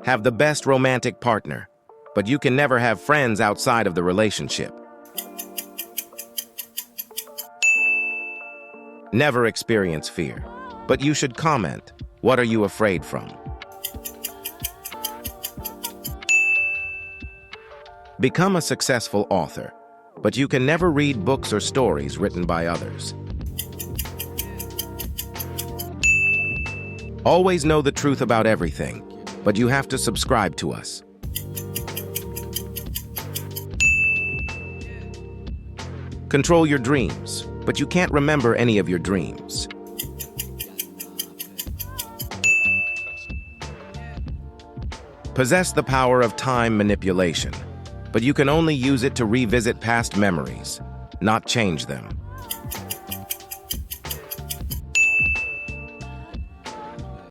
Have the best romantic partner, but you can never have friends outside of the relationship. Never experience fear, but you should comment. What are you afraid from? Become a successful author, but you can never read books or stories written by others. Always know the truth about everything, but you have to subscribe to us. Control your dreams, but you can't remember any of your dreams. Possess the power of time manipulation, but you can only use it to revisit past memories, not change them.